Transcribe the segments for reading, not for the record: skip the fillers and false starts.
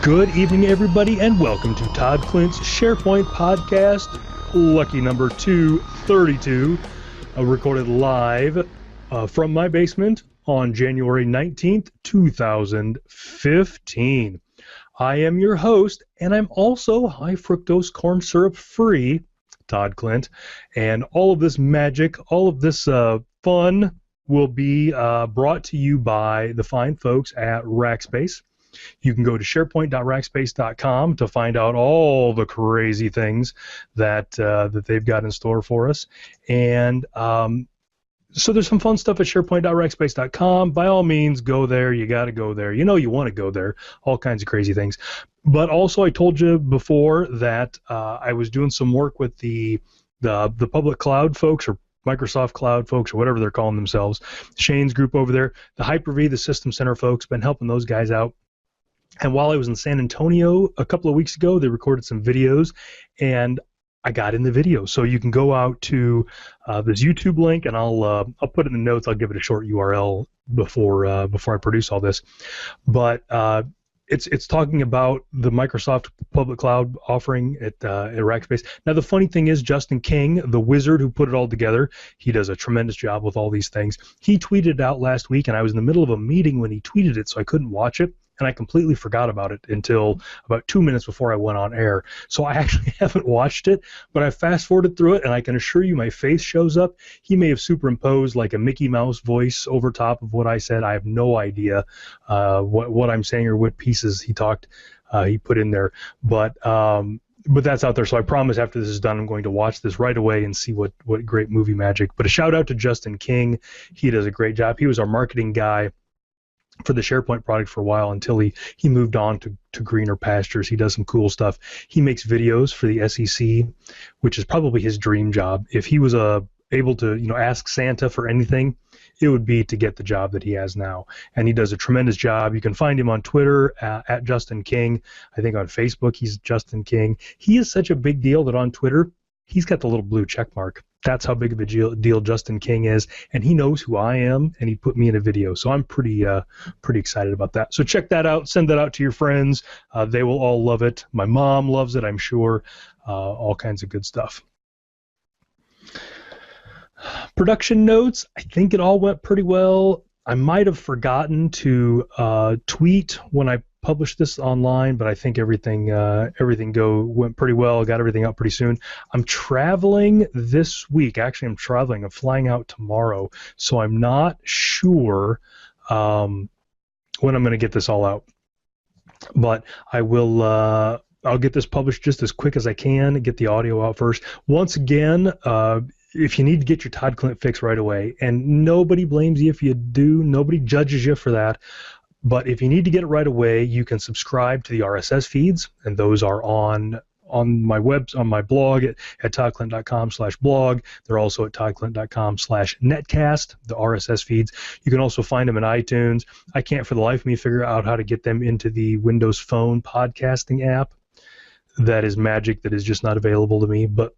Good evening, everybody, and welcome to Todd Klindt's SharePoint podcast, lucky number 232, recorded live from my basement on January 19th, 2015. I am your host, and I'm also high fructose corn syrup free, Todd Klindt, and all of this magic, all of this fun will be brought to you by the fine folks at Rackspace. You can go to sharepoint.rackspace.com to find out all the crazy things that they've got in store for us. And so there's some fun stuff at sharepoint.rackspace.com. By all means, go there. You got to go there. You know you want to go there. All kinds of crazy things. But also, I told you before that I was doing some work with the public cloud folks, or Microsoft Cloud folks, or whatever they're calling themselves. Shane's group over there, the Hyper-V, the System Center folks, been helping those guys out. And while I was in San Antonio a couple of weeks ago, they recorded some videos, and I got in the video. So you can go out to this YouTube link, and I'll put it in the notes. I'll give it a short URL before I produce all this. But it's talking about the Microsoft public cloud offering at Rackspace. Now, the funny thing is, Justin King, the wizard who put it all together, he does a tremendous job with all these things. He tweeted it out last week, and I was in the middle of a meeting when he tweeted it, so I couldn't watch it. And I completely forgot about it until about 2 minutes before I went on air. So I actually haven't watched it, but I fast-forwarded through it, and I can assure you my face shows up. He may have superimposed like a Mickey Mouse voice over top of what I said. I have no idea what I'm saying or what pieces he put in there. But that's out there, so I promise after this is done, I'm going to watch this right away and see what great movie magic. But a shout-out to Justin King. He does a great job. He was our marketing guy for the SharePoint product for a while until he moved on to greener pastures. He does some cool stuff. He makes videos for the SEC, which is probably his dream job. If he was able to ask Santa for anything, it would be to get the job that he has now. And he does a tremendous job. You can find him on Twitter at Justin King. I think on Facebook he's Justin King. He is such a big deal that on Twitter he's got the little blue check mark. That's how big of a deal Justin King is, and he knows who I am, and he put me in a video, so I'm pretty excited about that. So check that out. Send that out to your friends. They will all love it. My mom loves it, I'm sure. All kinds of good stuff. Production notes. I think it all went pretty well. I might have forgotten to tweet when I published this online, but I think everything went pretty well. Got everything out pretty soon. I'm traveling this week. Actually, I'm flying out tomorrow, so I'm not sure when I'm going to get this all out. But I will. I'll get this published just as quick as I can. Get the audio out first. Once again. If you need to get your Todd Klindt fix right away, and nobody blames you if you do, nobody judges you for that, but if you need to get it right away, you can subscribe to the RSS feeds, and those are on my blog at toddklindt.com/blog. They're also at toddklindt.com/netcast, the RSS feeds. You can also find them in iTunes. I can't for the life of me figure out how to get them into the Windows Phone podcasting app. That is magic that is just not available to me, but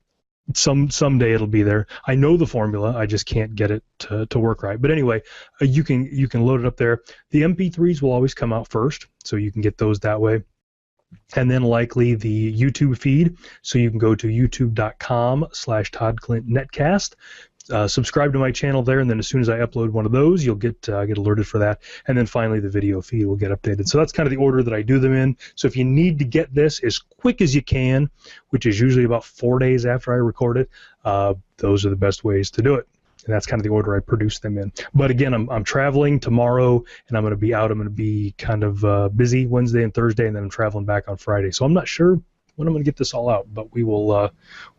someday it'll be there. I know the formula, I just can't get it to work right. But anyway, you can load it up there. The MP3s will always come out first, so you can get those that way. And then likely the YouTube feed, so you can go to youtube.com/ToddKlindtNetcast. Subscribe to my channel there, and then as soon as I upload one of those, you'll get alerted for that. And then finally, the video feed will get updated. So that's kind of the order that I do them in. So if you need to get this as quick as you can, which is usually about 4 days after I record it, those are the best ways to do it. And that's kind of the order I produce them in. But again, I'm traveling tomorrow, and I'm going to be out. I'm going to be kind of busy Wednesday and Thursday, and then I'm traveling back on Friday. So I'm not sure when I'm going to get this all out, but we will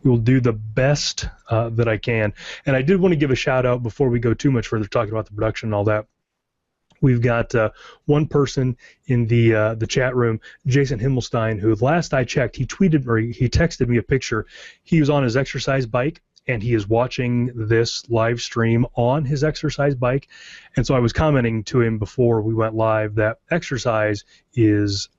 do the best that I can. And I did want to give a shout out before we go too much further talking about the production and all that. We've got one person in the chat room, Jason Himmelstein, who last I checked, he texted me a picture. He was on his exercise bike, and he is watching this live stream on his exercise bike. And so I was commenting to him before we went live that exercise is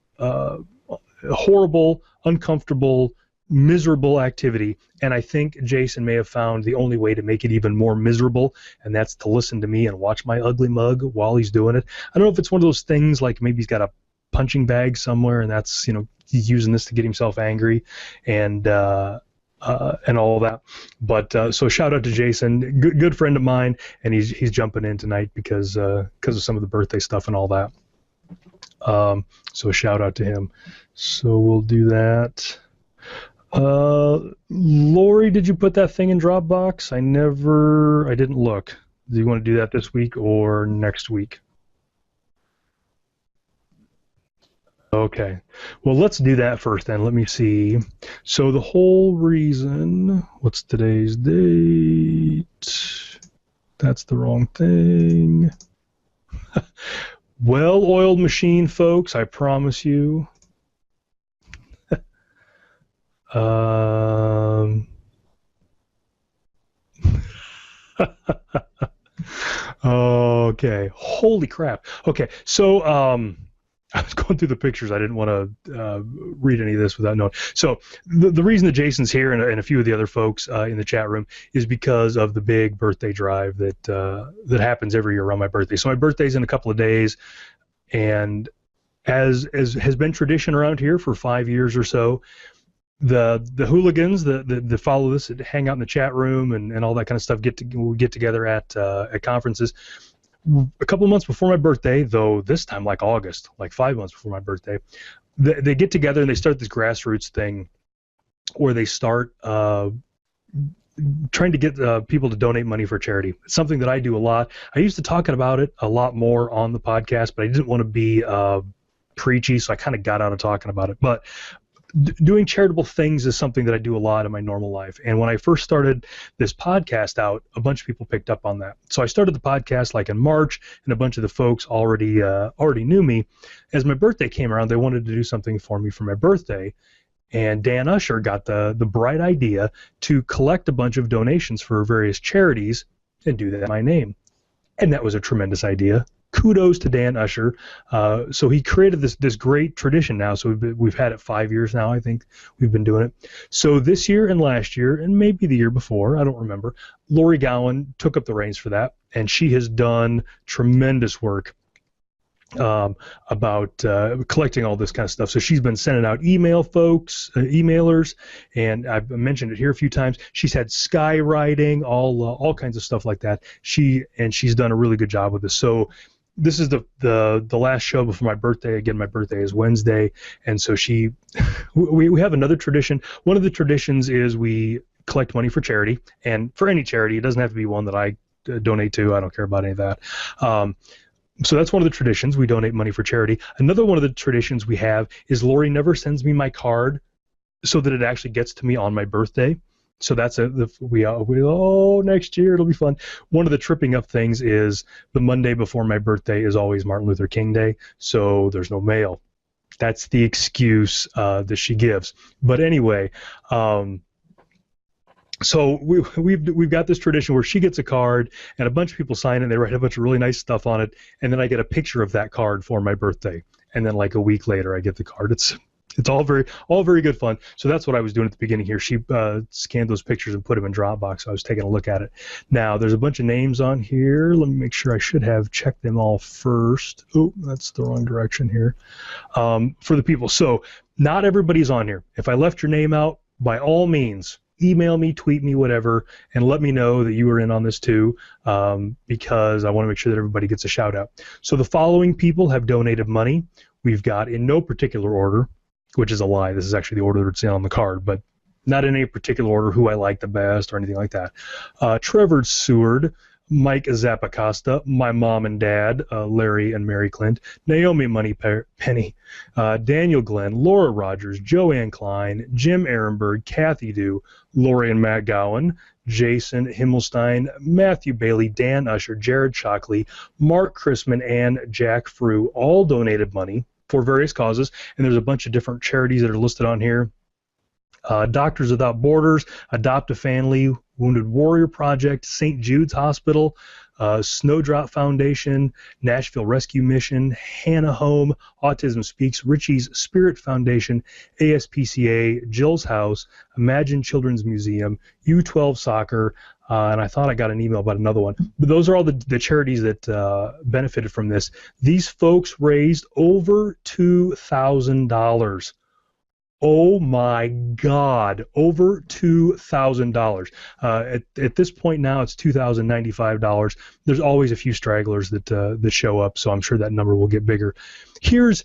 horrible, uncomfortable, miserable activity, and I think Jason may have found the only way to make it even more miserable, and that's to listen to me and watch my ugly mug while he's doing it. I don't know if it's one of those things like maybe he's got a punching bag somewhere, and that's, he's using this to get himself angry, and all that. But so shout out to Jason, good friend of mine, and he's jumping in tonight because of some of the birthday stuff and all that. So a shout out to him. So we'll do that. Lori, did you put that thing in Dropbox? I didn't look. Do you want to do that this week or next week? Okay. Well, let's do that first then. Let me see. So the whole reason, what's today's date? That's the wrong thing. Well-oiled machine, folks, I promise you. Okay. Holy crap. Okay. So I was going through the pictures. I didn't want to read any of this without knowing. So the reason that Jason's here and a few of the other folks in the chat room is because of the big birthday drive that happens every year around my birthday. So my birthday's in a couple of days, and as has been tradition around here for 5 years or so, the hooligans that follow this, that hang out in the chat room and all that kind of stuff, we get together at conferences. A couple months before my birthday, though this time like August, like 5 months before my birthday, they get together and they start this grassroots thing where they start trying to get people to donate money for charity. It's something that I do a lot. I used to talk about it a lot more on the podcast, but I didn't want to be preachy, so I kind of got out of talking about it. But doing charitable things is something that I do a lot in my normal life. And when I first started this podcast out, a bunch of people picked up on that. So I started the podcast like in March, and a bunch of the folks already knew me. As my birthday came around, they wanted to do something for me for my birthday. And Dan Usher got the bright idea to collect a bunch of donations for various charities and do that in my name. And that was a tremendous idea. Kudos to Dan Usher. So he created this great tradition now. So we've had it 5 years now, I think we've been doing it. So this year and last year, and maybe the year before, I don't remember, Lori Gowan took up the reins for that, and she has done tremendous work about collecting all this kind of stuff. So she's been sending out emailers, and I've mentioned it here a few times. She's had skywriting, all kinds of stuff like that. She's done a really good job with this. So this is the last show before my birthday. Again, my birthday is Wednesday, and so we have another tradition. One of the traditions is we collect money for charity, and for any charity. It doesn't have to be one that I donate to. I don't care about any of that. So that's one of the traditions. We donate money for charity. Another one of the traditions we have is Lori never sends me my card so that it actually gets to me on my birthday. So that's next year it'll be fun. One of the tripping up things is the Monday before my birthday is always Martin Luther King Day, so there's no mail. That's the excuse that she gives. But anyway, so we've got this tradition where she gets a card and a bunch of people sign it, and they write a bunch of really nice stuff on it, and then I get a picture of that card for my birthday, and then like a week later I get the card. It's all very good fun. So that's what I was doing at the beginning here. She scanned those pictures and put them in Dropbox. So I was taking a look at it. Now there's a bunch of names on here. Let me make sure. I should have checked them all first. Oh, that's the wrong direction here. For the people. So not everybody's on here. If I left your name out, by all means, email me, tweet me, whatever, and let me know that you were in on this too, because I want to make sure that everybody gets a shout out. So the following people have donated money. We've got, in no particular order, which is a lie. This is actually the order that's in on the card, but not in any particular order who I like the best or anything like that. Trevor Seward, Mike Zappacosta, my mom and dad, Larry and Mary Klindt, Naomi Moneypenny, Daniel Glenn, Laura Rogers, Joanne Klein, Jim Ehrenberg, Kathy Dew, Lori and Matt Gowan, Jason Himmelstein, Matthew Bailey, Dan Usher, Jared Shockley, Mark Chrisman, and Jack Frew all donated money for various causes, and there's a bunch of different charities that are listed on here. Doctors Without Borders, Adopt a Family, Wounded Warrior Project, St. Jude's Hospital, Snowdrop Foundation, Nashville Rescue Mission, Hannah Home, Autism Speaks, Richie's Spirit Foundation, ASPCA, Jill's House, Imagine Children's Museum, U12 Soccer, and I thought I got an email about another one. But those are all the charities that benefited from this. These folks raised over $2,000. Oh my God, over $2,000. At this point now, it's $2,095. There's always a few stragglers that show up, so I'm sure that number will get bigger. Here is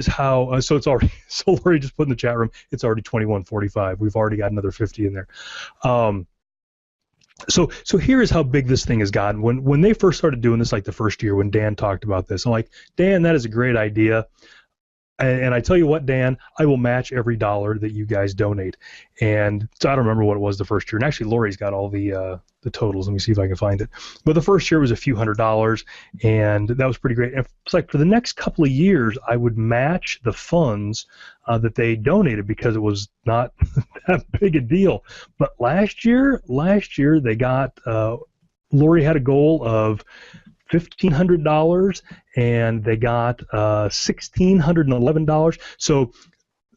how. So it's already. So Lori just put in the chat room. It's already 21:45. We've already got another 50 in there. So here is how big this thing has gotten. When they first started doing this, like the first year when Dan talked about this, I'm like, Dan, that is a great idea. And I tell you what, Dan, I will match every dollar that you guys donate. And so I don't remember what it was the first year. And actually, Lori's got all the totals. Let me see if I can find it. But the first year was a few $100s, and that was pretty great. And it's like for the next couple of years, I would match the funds that they donated because it was not that big a deal. But last year they got Lori had a goal of $1,500, and they got $1,611. So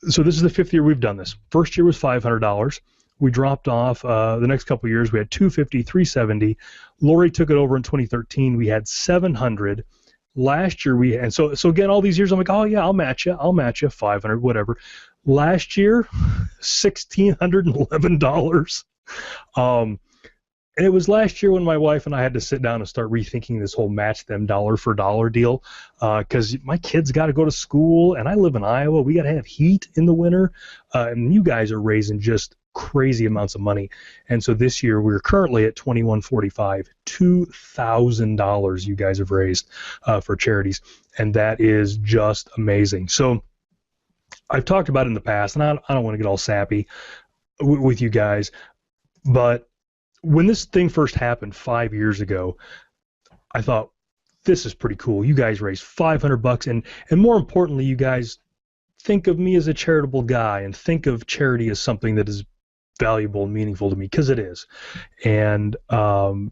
this is the fifth year we've done this. First year was $500. We dropped off. The next couple of years we had $250, $370. Lori took it over in 2013. We had $700. Last year and so again, all these years I'm like, oh yeah, I'll match you $500, whatever. Last year, $1,611. And it was last year when my wife and I had to sit down and start rethinking this whole match them dollar for dollar deal, because my kids got to go to school, and I live in Iowa. We got to have heat in the winter, and you guys are raising just crazy amounts of money. And so this year we're currently at $2,145, $2,000 you guys have raised for charities, and that is just amazing. So I've talked about it in the past, and I don't want to get all sappy with you guys, but when this thing first happened 5 years ago, I thought, this is pretty cool. You guys raised $500, and more importantly, you guys think of me as a charitable guy and think of charity as something that is valuable and meaningful to me, because it is. And so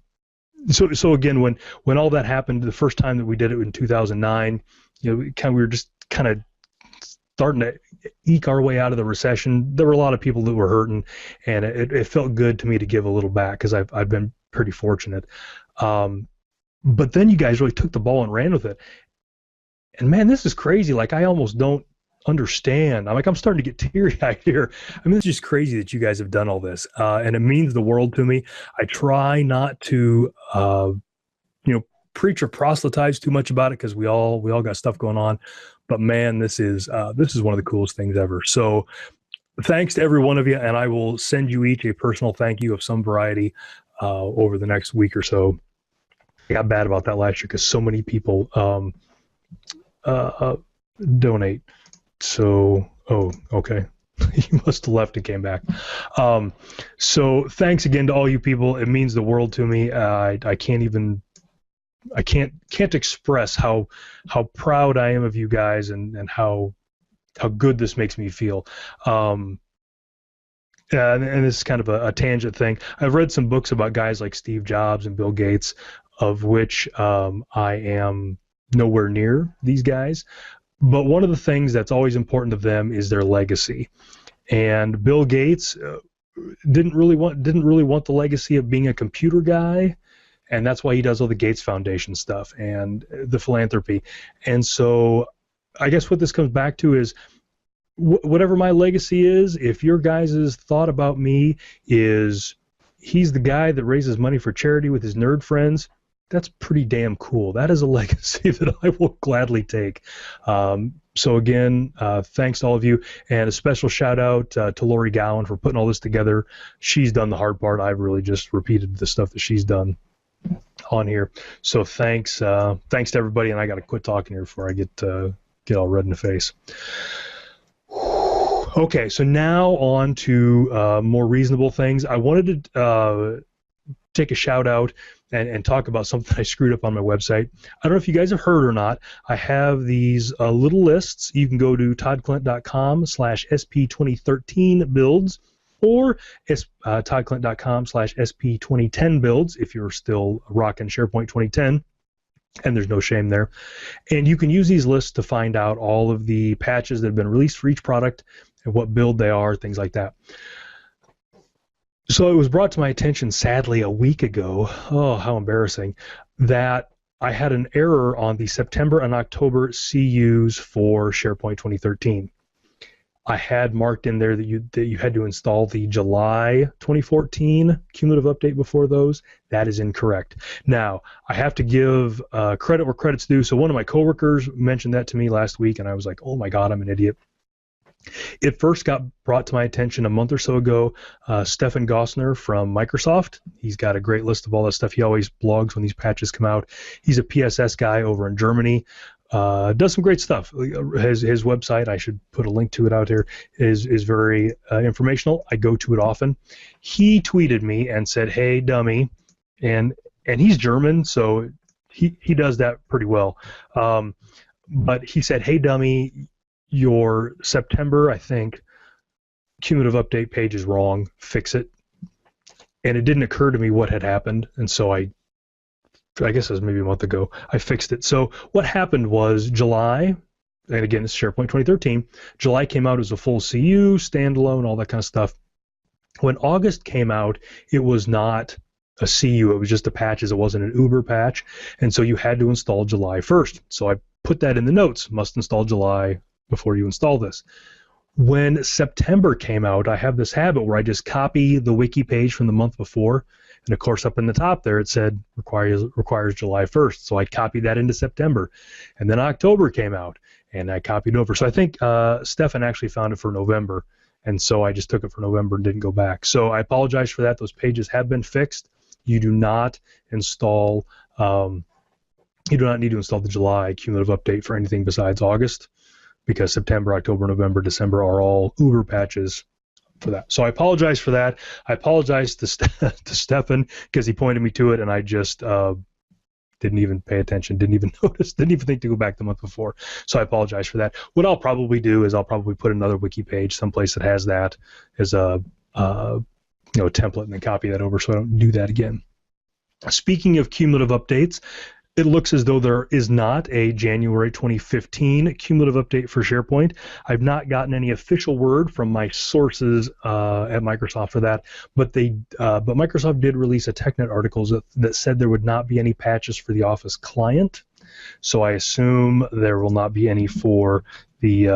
again, when all that happened, the first time that we did it in 2009, we were just kind of starting to eke our way out of the recession. There were a lot of people that were hurting, and it felt good to me to give a little back because I've been pretty fortunate. But then you guys really took the ball and ran with it. And man, this is crazy. Like, I almost don't understand. I'm starting to get teary-eyed here. I mean, it's just crazy that you guys have done all this, and it means the world to me. I try not to, preach or proselytize too much about it because we all got stuff going on. But man, this is one of the coolest things ever. So thanks to every one of you, and I will send you each a personal thank you of some variety over the next week or so. I got bad about that last year because so many people donate. So, okay. You must have left and came back. So thanks again to all you people. It means the world to me. I can't express how proud I am of you guys and how good this makes me feel. And this is kind of a tangent thing. I've read some books about guys like Steve Jobs and Bill Gates, of which I am nowhere near these guys. But one of the things that's always important to them is their legacy. And Bill Gates didn't really want the legacy of being a computer guy. And that's why he does all the Gates Foundation stuff and the philanthropy. And so I guess what this comes back to is whatever my legacy is, if your guys' thought about me is he's the guy that raises money for charity with his nerd friends, that's pretty damn cool. That is a legacy that I will gladly take. So again, thanks to all of you, and a special shout out to Lori Gowan for putting all this together. She's done the hard part. I've really just repeated the stuff that she's done on here. So thanks to everybody, and I got to quit talking here before I get all red in the face. Okay, so now on to more reasonable things. I wanted to take a shout out and talk about something I screwed up on my website. I don't know if you guys have heard or not. I have these little lists. You can go to toddklindt.com/SP2013 builds or toddklindt.com/SP2010 builds if you're still rocking SharePoint 2010. And there's no shame there. And you can use these lists to find out all of the patches that have been released for each product and what build they are, things like that. So it was brought to my attention, sadly, a week ago, oh, how embarrassing, that I had an error on the September and October CUs for SharePoint 2013. I had marked in there that you had to install the July 2014 cumulative update before those. That is incorrect. Now, I have to give credit where credit's due. So one of my coworkers mentioned that to me last week, and I was like, oh my God, I'm an idiot. It first got brought to my attention a month or so ago. Stefan Gossner from Microsoft, he's got a great list of all that stuff. He always blogs when these patches come out. He's a PSS guy over in Germany. Does some great stuff. His website, I should put a link to it out here, is very informational. I go to it often. He tweeted me and said, "Hey, dummy," and he's German, so he does that pretty well. But he said, "Hey, dummy, your September, I think, cumulative update page is wrong. Fix it." And it didn't occur to me what had happened, and so I guess it was maybe a month ago, I fixed it. So what happened was July, and again, it's SharePoint 2013, July came out as a full CU, standalone, all that kind of stuff. When August came out, it was not a CU, it was just a patch, as it wasn't an Uber patch, and so you had to install July 1st. So I put that in the notes, must install July before you install this. When September came out, I have this habit where I just copy the wiki page from the month before, and of course up in the top there it said requires July 1st, so I copied that into September. And then October came out, and I copied over. So I think Stefan actually found it for November, and so I just took it for November and didn't go back. So I apologize for that. Those pages have been fixed. You do not install, you do not need to install the July cumulative update for anything besides August, because September, October, November, December are all Uber patches for that. So I apologize for that. I apologize to Stefan because he pointed me to it, and I just didn't even pay attention, didn't even notice, didn't even think to go back the month before. So I apologize for that. What I'll probably do is I'll probably put another wiki page someplace that has that as a template, and then copy that over so I don't do that again. Speaking of cumulative updates, it looks as though there is not a January 2015 cumulative update for SharePoint. I've not gotten any official word from my sources at Microsoft for that, but Microsoft did release a TechNet article that said there would not be any patches for the Office client. So I assume there will not be any for the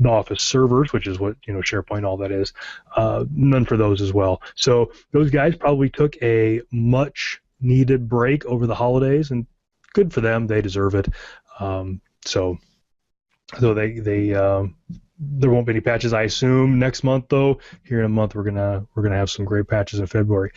Office servers, which is what SharePoint, all that is. None for those as well. So those guys probably took a much needed break over the holidays, and good for them. They deserve it. So there won't be any patches, I assume, next month. Though here in a month we're gonna have some great patches in February.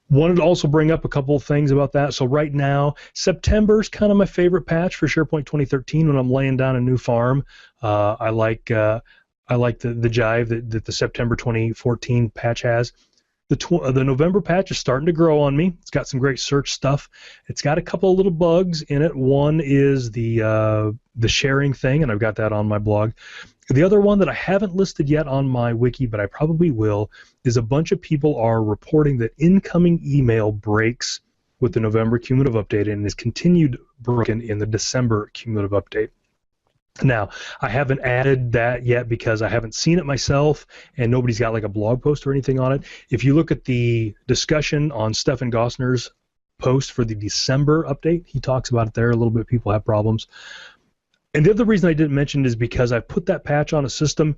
Wanted to also bring up a couple of things about that. So right now, September's kind of my favorite patch for SharePoint 2013 when I'm laying down a new farm. I like the jive that the September 2014 patch has. The November patch is starting to grow on me. It's got some great search stuff. It's got a couple of little bugs in it. One is the sharing thing, and I've got that on my blog. The other one that I haven't listed yet on my wiki, but I probably will, is a bunch of people are reporting that incoming email breaks with the November cumulative update and is continued broken in the December cumulative update. Now, I haven't added that yet because I haven't seen it myself, and nobody's got like a blog post or anything on it. If you look at the discussion on Stefan Gossner's post for the December update, he talks about it there a little bit. People have problems. And the other reason I didn't mention it is because I put that patch on a system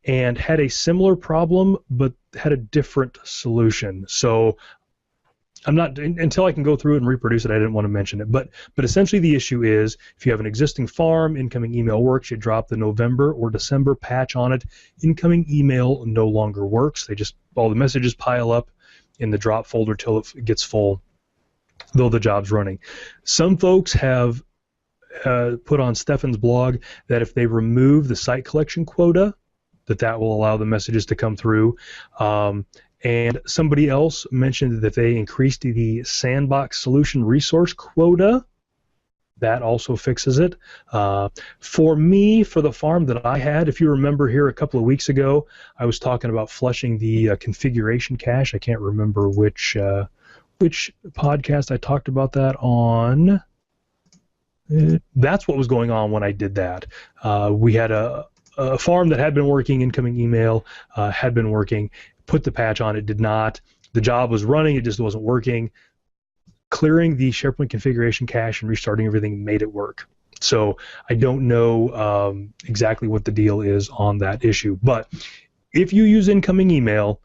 and had a similar problem, but had a different solution. So I'm not, until I can go through it and reproduce it, I didn't want to mention it. But essentially the issue is, if you have an existing farm, incoming email works, you drop the November or December patch on it, incoming email no longer works. All the messages pile up in the drop folder till it gets full, though the job's running. Some folks have put on Stefan's blog that if they remove the site collection quota, that will allow the messages to come through. And somebody else mentioned that they increased the sandbox solution resource quota. That also fixes it. For me, for the farm that I had, if you remember here a couple of weeks ago, I was talking about flushing the configuration cache. I can't remember which podcast I talked about that on. That's what was going on when I did that. We had a farm that had been working, incoming email had been working, put the patch on, it did not. The job was running, it just wasn't working. Clearing the SharePoint configuration cache and restarting everything made it work. So I don't know exactly what the deal is on that issue. But if you use incoming email,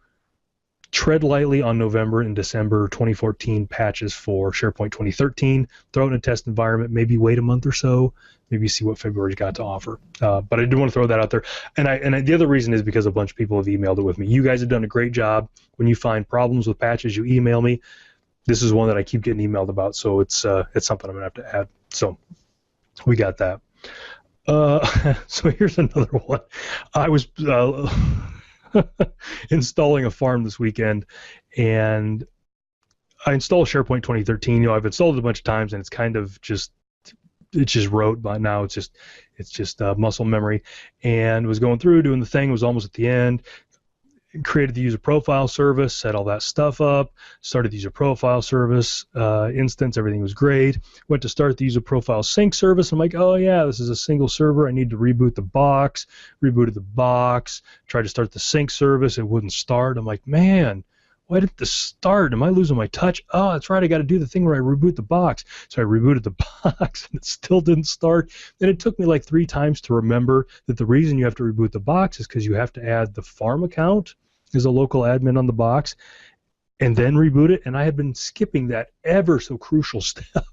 tread lightly on November and December 2014 patches for SharePoint 2013. Throw it in a test environment, maybe wait a month or so, maybe see what February's got to offer. But I do want to throw that out there. And the other reason is because a bunch of people have emailed it with me. You guys have done a great job. When you find problems with patches, you email me. This is one that I keep getting emailed about, so it's something I'm going to have to add. So we got that. So here's another one. I was installing a farm this weekend, and I installed SharePoint 2013. I've installed it a bunch of times, and it's kind of just rote by now. It's just muscle memory, and was going through doing the thing. Was almost at the end. Created the user profile service, set all that stuff up, started the user profile service instance, everything was great. Went to start the user profile sync service. I'm like, oh yeah, this is a single server. I need to reboot the box. Rebooted the box, tried to start the sync service. It wouldn't start. I'm like, man, why didn't this start? Am I losing my touch? Oh, that's right, I got to do the thing where I reboot the box. So I rebooted the box, and it still didn't start. And it took me like 3 times to remember that the reason you have to reboot the box is because you have to add the farm account as a local admin on the box, and then reboot it. And I had been skipping that ever so crucial step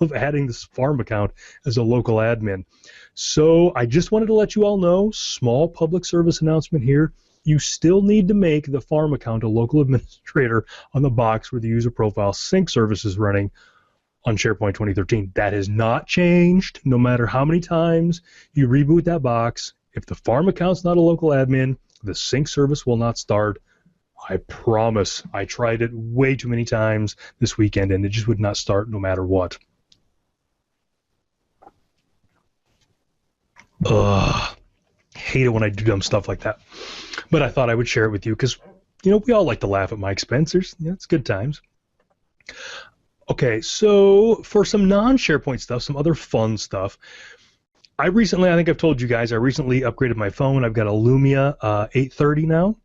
of adding this farm account as a local admin. So I just wanted to let you all know, small public service announcement here, you still need to make the farm account a local administrator on the box where the user profile sync service is running on SharePoint 2013. That has not changed, no matter how many times you reboot that box. If the farm account's not a local admin, the sync service will not start. I promise. I tried it way too many times this weekend, and it just would not start no matter what. Hate it when I do dumb stuff like that. But I thought I would share it with you because, we all like to laugh at my expense. It's good times. Okay, so for some non-SharePoint stuff, some other fun stuff, I think I've told you guys, I recently upgraded my phone. I've got a Lumia 830 now.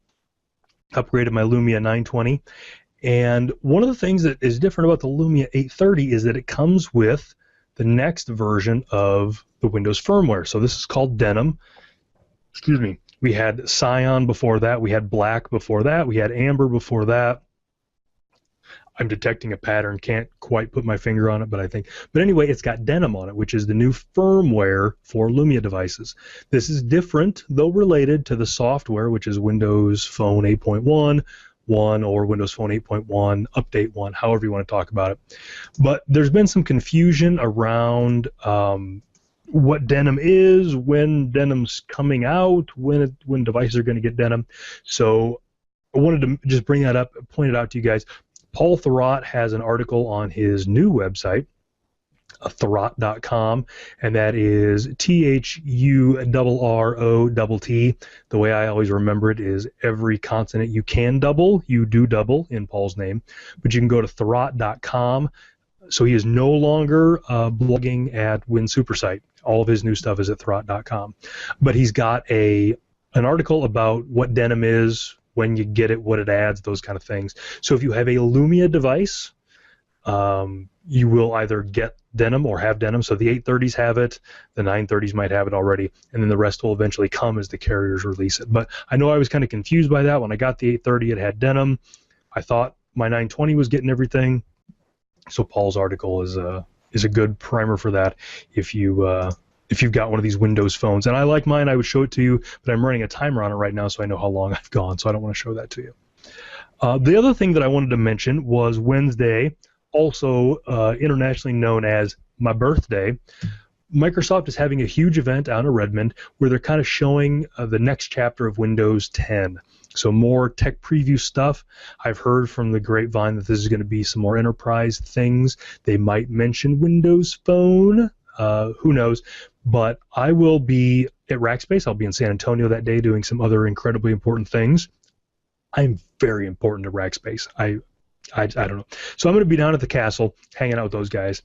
Upgraded my Lumia 920. And one of the things that is different about the Lumia 830 is that it comes with the next version of the Windows firmware. So this is called Denim. Excuse me. We had Cyan before that. We had Black before that. We had Amber before that. I'm detecting a pattern, can't quite put my finger on it, but anyway, it's got Denim on it, which is the new firmware for Lumia devices. This is different, though related to the software, which is Windows Phone 8.1, 1, or Windows Phone 8.1, Update 1, however you want to talk about it. But there's been some confusion around what Denim is, when Denim's coming out, when devices are going to get Denim. So I wanted to just bring that up, point it out to you guys. Paul Thurrott has an article on his new website, thurrott.com, and that is THURROTT. The way I always remember it is every consonant you can double, you do double in Paul's name. But you can go to thurrott.com. So he is no longer blogging at WinSuperSite. All of his new stuff is at thurrott.com. But he's got an article about what Denim is, when you get it, what it adds, those kind of things. So if you have a Lumia device, you will either get Denim or have Denim. So the 830s have it, the 930s might have it already, and then the rest will eventually come as the carriers release it. But I know I was kind of confused by that. When I got the 830, it had Denim. I thought my 920 was getting everything. So Paul's article is a good primer for that if you've got one of these Windows phones. And I like mine, I would show it to you, but I'm running a timer on it right now so I know how long I've gone, so I don't want to show that to you. The other thing that I wanted to mention was Wednesday, also internationally known as my birthday. Microsoft is having a huge event out in Redmond where they're kind of showing the next chapter of Windows 10. So more tech preview stuff. I've heard from the grapevine that this is going to be some more enterprise things. They might mention Windows Phone. Who knows? But I will be at Rackspace. I'll be in San Antonio that day doing some other incredibly important things. I'm very important to Rackspace. I don't know. So I'm going to be down at the castle hanging out with those guys.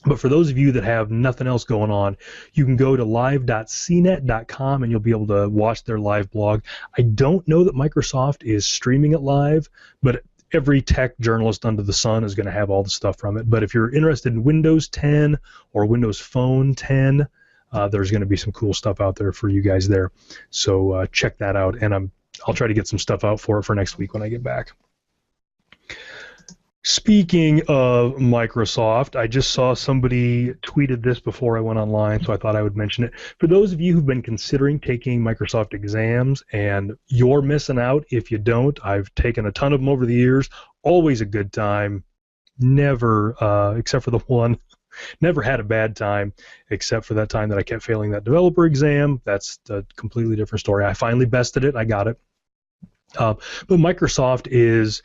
But for those of you that have nothing else going on, you can go to live.cnet.com and you'll be able to watch their live blog. I don't know that Microsoft is streaming it live, but every tech journalist under the sun is going to have all the stuff from it. But if you're interested in Windows 10 or Windows Phone 10, there's going to be some cool stuff out there for you guys there. So check that out, and I'll try to get some stuff out for it for next week when I get back. Speaking of Microsoft, I just saw somebody tweeted this before I went online, so I thought I would mention it. For those of you who've been considering taking Microsoft exams, and you're missing out if you don't, I've taken a ton of them over the years. Always a good time. Never, except for the one, never had a bad time, except for that time that I kept failing that developer exam. That's a completely different story. I finally bested it. I got it. But Microsoft is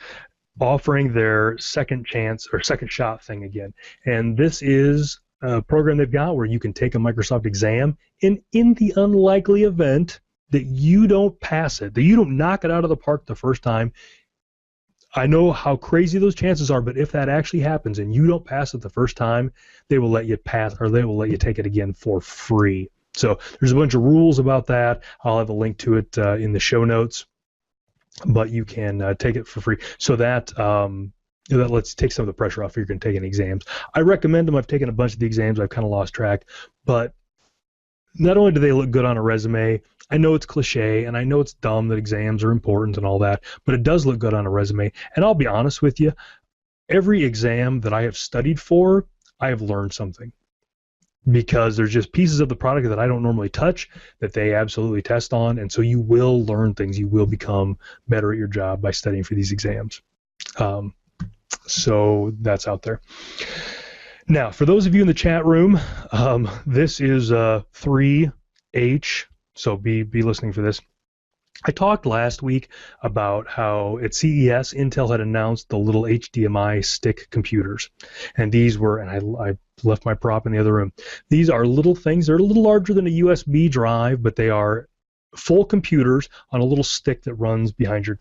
offering their second chance or second shot thing again. And this is a program they've got where you can take a Microsoft exam, and in the unlikely event that you don't pass it, that you don't knock it out of the park the first time, I know how crazy those chances are, but if that actually happens and you don't pass it the first time, they will let you pass, or they will let you take it again for free. So there's a bunch of rules about that. I'll have a link to it in the show notes. But you can take it for free. So that lets take some of the pressure off if you're going to take any exams. I recommend them. I've taken a bunch of the exams. I've kind of lost track. But not only do they look good on a resume, I know it's cliche, and I know it's dumb that exams are important and all that, but it does look good on a resume. And I'll be honest with you, every exam that I have studied for, I have learned something. Because there's just pieces of the product that I don't normally touch that they absolutely test on, and so you will learn things. You will become better at your job by studying for these exams. So that's out there. Now, for those of you in the chat room, this is 3H, so be listening for this. I talked last week about how at CES, Intel had announced the little HDMI stick computers. And these were, and I left my prop in the other room, these are little things. They're a little larger than a USB drive, but they are full computers on a little stick that runs behind your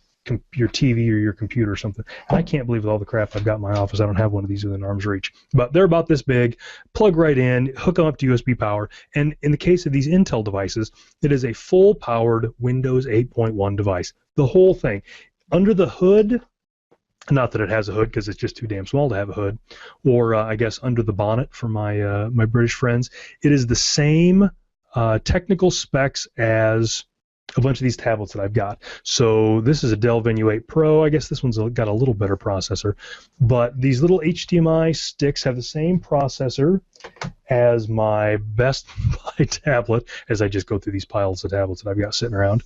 TV or your computer or something. And I can't believe with all the crap I've got in my office, I don't have one of these within arm's reach. But they're about this big, plug right in, hook them up to USB power, and in the case of these Intel devices, it is a full-powered Windows 8.1 device. The whole thing. Under the hood, not that it has a hood because it's just too damn small to have a hood, or I guess under the bonnet for my my British friends, it is the same technical specs as a bunch of these tablets that I've got. So this is a Dell Venue 8 Pro. I guess this one's got a little better processor. But these little HDMI sticks have the same processor as my Best Buy tablet, as I just go through these piles of tablets that I've got sitting around.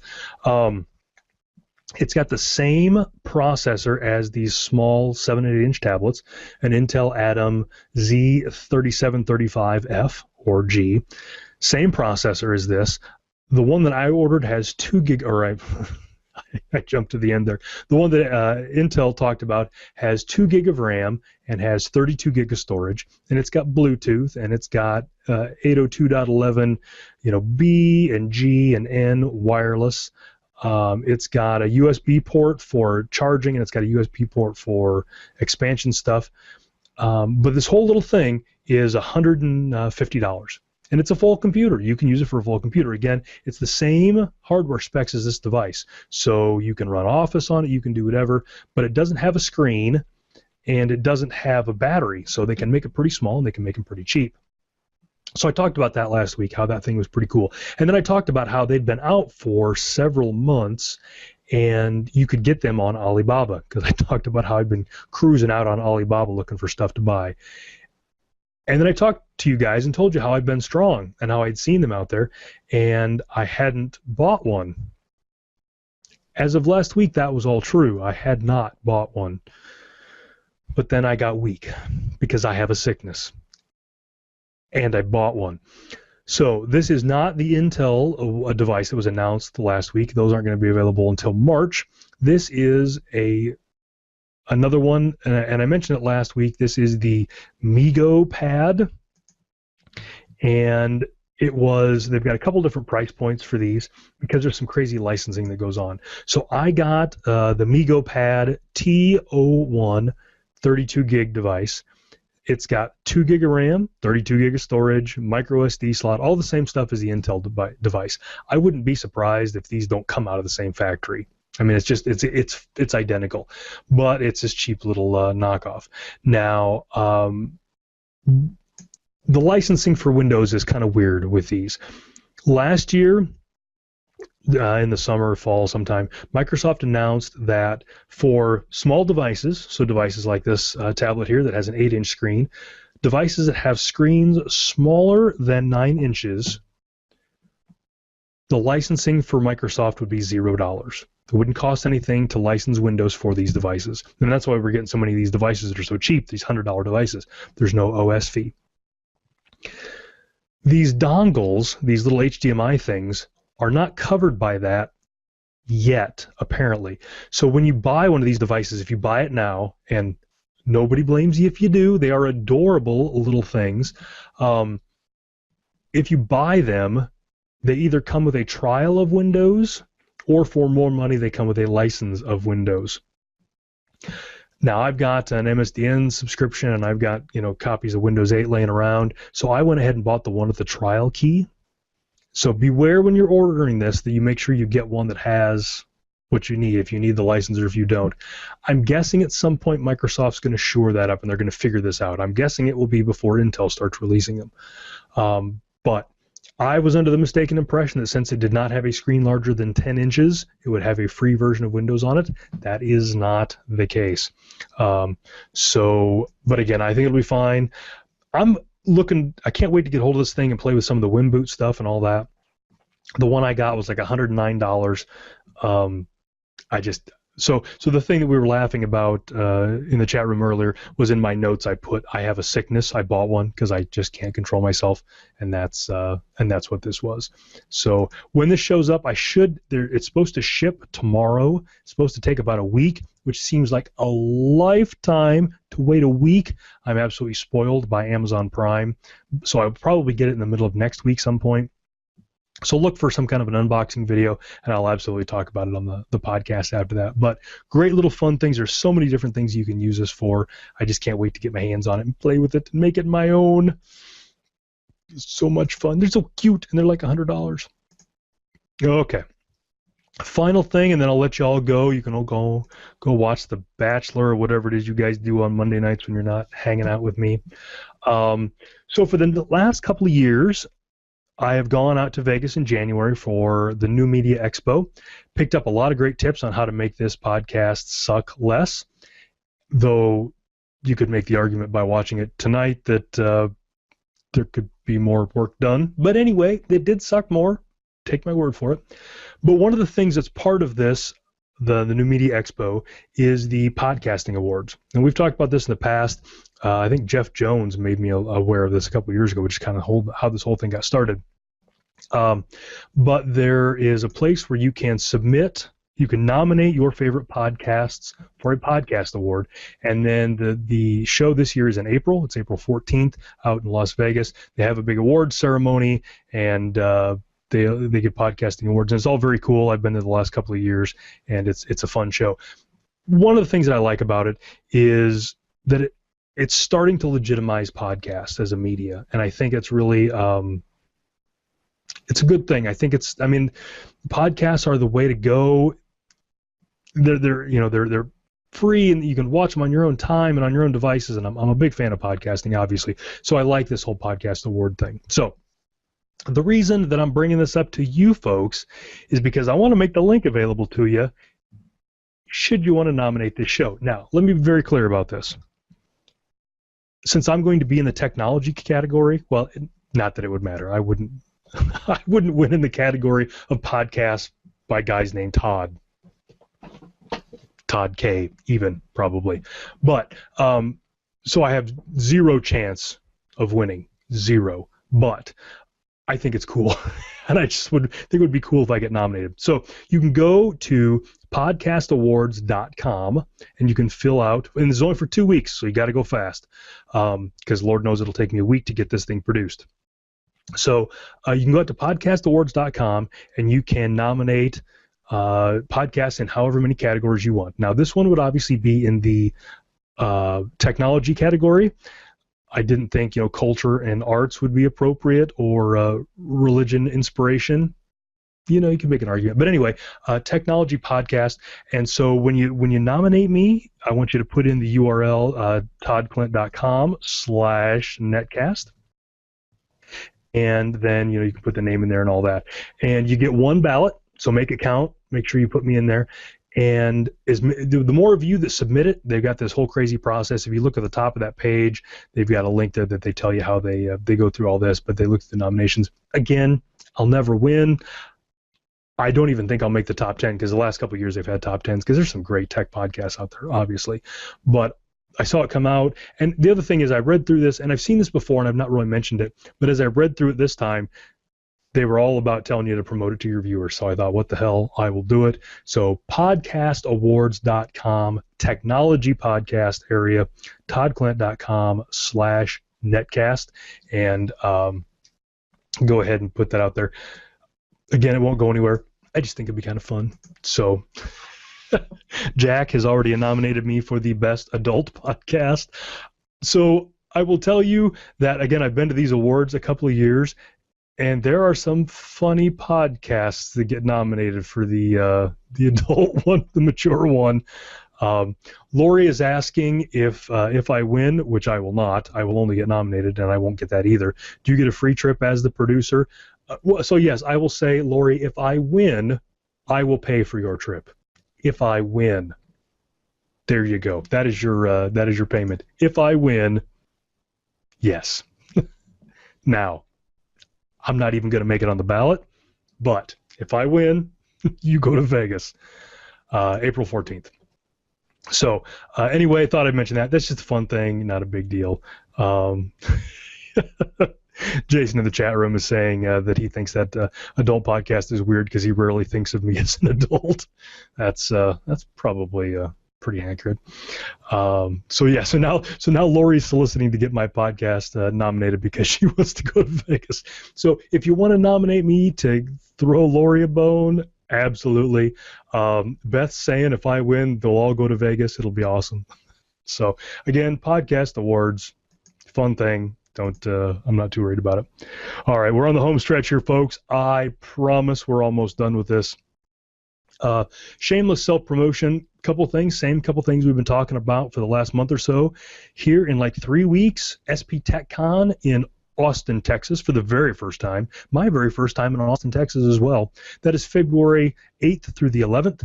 It's got the same processor as these small 7 and 8-inch tablets, an Intel Atom Z3735F or G. Same processor as this. The one that I ordered has 2 gig, or I jumped to the end there. The one that Intel talked about has 2 gig of RAM and has 32 gig of storage, and it's got Bluetooth, and it's got 802.11, B and G and N wireless. It's got a USB port for charging, and it's got a USB port for expansion stuff. But this whole little thing is $150. And it's a full computer. You can use it for a full computer. Again, it's the same hardware specs as this device. So you can run Office on it, you can do whatever, but it doesn't have a screen, and it doesn't have a battery. So they can make it pretty small, and they can make them pretty cheap. So I talked about that last week, how that thing was pretty cool. And then I talked about how they'd been out for several months, and you could get them on Alibaba, because I talked about how I'd been cruising out on Alibaba looking for stuff to buy. And then I talked to you guys and told you how I'd been strong and how I'd seen them out there, and I hadn't bought one. As of last week, that was all true. I had not bought one. But then I got weak because I have a sickness, and I bought one. So this is not the Intel a device that was announced last week. Those aren't going to be available until March. This is another one, and I mentioned it last week. This is the MeeGoPad, and they've got a couple different price points for these because there's some crazy licensing that goes on. So I got the MeeGoPad T01 32 gig device. It's got 2 gig of RAM, 32 gig of storage, micro SD slot, all the same stuff as the Intel device. I wouldn't be surprised if these don't come out of the same factory. I mean, it's identical, but it's this cheap little knockoff. Now, the licensing for Windows is kind of weird with these. Last year, in the summer, fall sometime, Microsoft announced that for small devices, so devices like this tablet here that has an 8-inch screen, devices that have screens smaller than 9 inches, the licensing for Microsoft would be $0. It wouldn't cost anything to license Windows for these devices. And that's why we're getting so many of these devices that are so cheap, these $100 devices. There's no OS fee. These dongles, these little HDMI things, are not covered by that yet, apparently. So when you buy one of these devices, if you buy it now, and nobody blames you if you do, they are adorable little things. If you buy them, they either come with a trial of Windows, or for more money, they come with a license of Windows. Now, I've got an MSDN subscription, and I've got, copies of Windows 8 laying around, so I went ahead and bought the one with the trial key. So beware when you're ordering this that you make sure you get one that has what you need, if you need the license or if you don't. I'm guessing at some point Microsoft's going to shore that up and they're going to figure this out. I'm guessing it will be before Intel starts releasing them. But I was under the mistaken impression that since it did not have a screen larger than 10 inches, it would have a free version of Windows on it. That is not the case. But again, I think it'll be fine. I can't wait to get hold of this thing and play with some of the WinBoot stuff and all that. The one I got was like $109. So the thing that we were laughing about in the chat room earlier was in my notes. I have a sickness. I bought one because I just can't control myself, and that's what this was. So when this shows up, it's supposed to ship tomorrow. It's supposed to take about a week, which seems like a lifetime to wait a week. I'm absolutely spoiled by Amazon Prime, so I'll probably get it in the middle of next week some point. So look for some kind of an unboxing video, and I'll absolutely talk about it on the podcast after that. But great little fun things. There's so many different things you can use this for. I just can't wait to get my hands on it and play with it and make it my own. It's so much fun. They're so cute, and they're like $100. Okay. Final thing, and then I'll let you all go. You can all go watch The Bachelor or whatever it is you guys do on Monday nights when you're not hanging out with me. So for the last couple of years, I have gone out to Vegas in January for the New Media Expo, picked up a lot of great tips on how to make this podcast suck less, though you could make the argument by watching it tonight that there could be more work done. But anyway, it did suck more. Take my word for it. But one of the things that's part of this, the New Media Expo, is the Podcasting Awards. And we've talked about this in the past. I think Jeff Jones made me aware of this a couple of years ago, which is kind of how this whole thing got started. But there is a place where you can nominate your favorite podcasts for a podcast award. And then the show this year is in April. It's April 14th out in Las Vegas. They have a big award ceremony, and they get podcasting awards. And it's all very cool. I've been there the last couple of years, and it's a fun show. One of the things that I like about it is that it's starting to legitimize podcasts as a media, and I think it's really it's a good thing. I think podcasts are the way to go. They're free, and you can watch them on your own time and on your own devices. And I'm a big fan of podcasting, obviously. So I like this whole podcast award thing. So the reason that I'm bringing this up to you folks is because I want to make the link available to you should you want to nominate this show. Now, let me be very clear about this. Since I'm going to be in the technology category, well, not that it would matter. I wouldn't win in the category of podcasts by guys named Todd K, even, probably. But, so I have zero chance of winning. Zero. But I think it's cool. And I just would think it would be cool if I get nominated. So you can go to podcastawards.com and you can fill out, and it's only for 2 weeks, so you got to go fast, because Lord knows it'll take me a week to get this thing produced. So you can go out to podcastawards.com and you can nominate podcasts in however many categories you want. Now, this one would obviously be in the technology category. I didn't think, culture and arts would be appropriate, or religion, inspiration. You can make an argument. But anyway, technology podcast. And so when you nominate me, I want you to put in the URL toddklindt.com/netcast. And then, you can put the name in there and all that. And you get one ballot, so make it count. Make sure you put me in there. And the more of you that submit it, they've got this whole crazy process. If you look at the top of that page, they've got a link there that they tell you how they go through all this, but they look at the nominations. Again, I'll never win. I don't even think I'll make the top 10, because the last couple of years they've had top 10s, because there's some great tech podcasts out there, obviously. But I saw it come out, and the other thing is I read through this, and I've seen this before, and I've not really mentioned it, but as I read through it this time, they were all about telling you to promote it to your viewers. So I thought, what the hell, I will do it. So podcastawards.com, technology podcast area, toddklindt.com/netcast, and go ahead and put that out there. Again, it won't go anywhere. I just think it'd be kind of fun. So Jack has already nominated me for the best adult podcast. So I will tell you that, again, I've been to these awards a couple of years, and there are some funny podcasts that get nominated for the adult one, the mature one. Lori is asking if I win, which I will not. I will only get nominated, and I won't get that either. Do you get a free trip as the producer? So yes, I will say, Lori, if I win, I will pay for your trip. If I win, there you go. That is your payment. If I win, yes. Now, I'm not even going to make it on the ballot, but if I win, you go to Vegas, April 14th. So anyway, I thought I'd mention that. That's just a fun thing, not a big deal. Jason in the chat room is saying that he thinks that adult podcast is weird because he rarely thinks of me as an adult. That's probably pretty accurate. So now Lori's soliciting to get my podcast nominated because she wants to go to Vegas. So if you want to nominate me to throw Lori a bone, absolutely. Beth's saying if I win, they'll all go to Vegas. It'll be awesome. So again, podcast awards, fun thing. I'm not too worried about it. All right, we're on the home stretch here, folks. I promise we're almost done with this. Shameless self-promotion, same couple things we've been talking about for the last month or so. Here in like 3 weeks, SP TechCon in Austin, Texas, for the very first time. My very first time in Austin, Texas as well. That is February 8th through the 11th.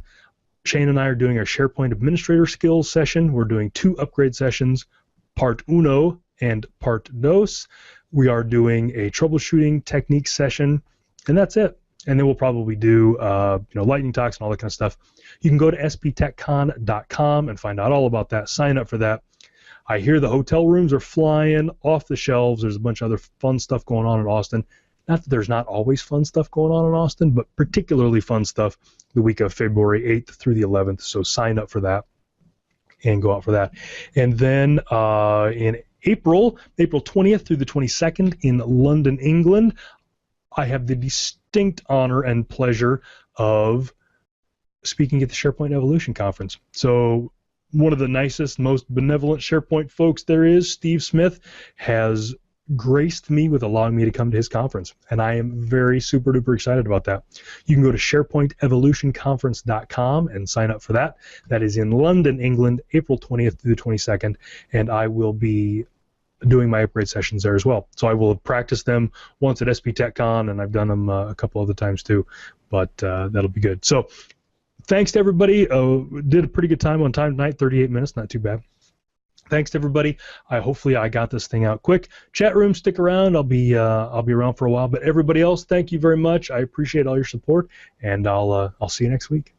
Shane and I are doing our SharePoint Administrator Skills session. We're doing 2 upgrade sessions, Part Uno and Part Dos. We are doing a troubleshooting technique session, and that's it. And then we'll probably do lightning talks and all that kind of stuff. You can go to sptechcon.com and find out all about that. Sign up for that. I hear the hotel rooms are flying off the shelves. There's a bunch of other fun stuff going on in Austin. Not that there's not always fun stuff going on in Austin, but particularly fun stuff the week of February 8th through the 11th. So sign up for that and go out for that. And then in April 20th through the 22nd in London, England, I have the distinct honor and pleasure of speaking at the SharePoint Evolution Conference. So one of the nicest, most benevolent SharePoint folks there is, Steve Smith, has graced me with allowing me to come to his conference, and I am very super duper excited about that. You can go to SharePointEvolutionConference.com and sign up for that. That is in London, England, April 20th through the 22nd, and I will be doing my upgrade sessions there as well. So I will have practiced them once at SP TechCon, and I've done them a couple other times too, but that'll be good. So thanks to everybody. Did a pretty good time on time tonight, 38 minutes, not too bad. Thanks to everybody. Hopefully I got this thing out quick. Chat room, stick around. I'll be around for a while. But everybody else, thank you very much. I appreciate all your support, and I'll see you next week.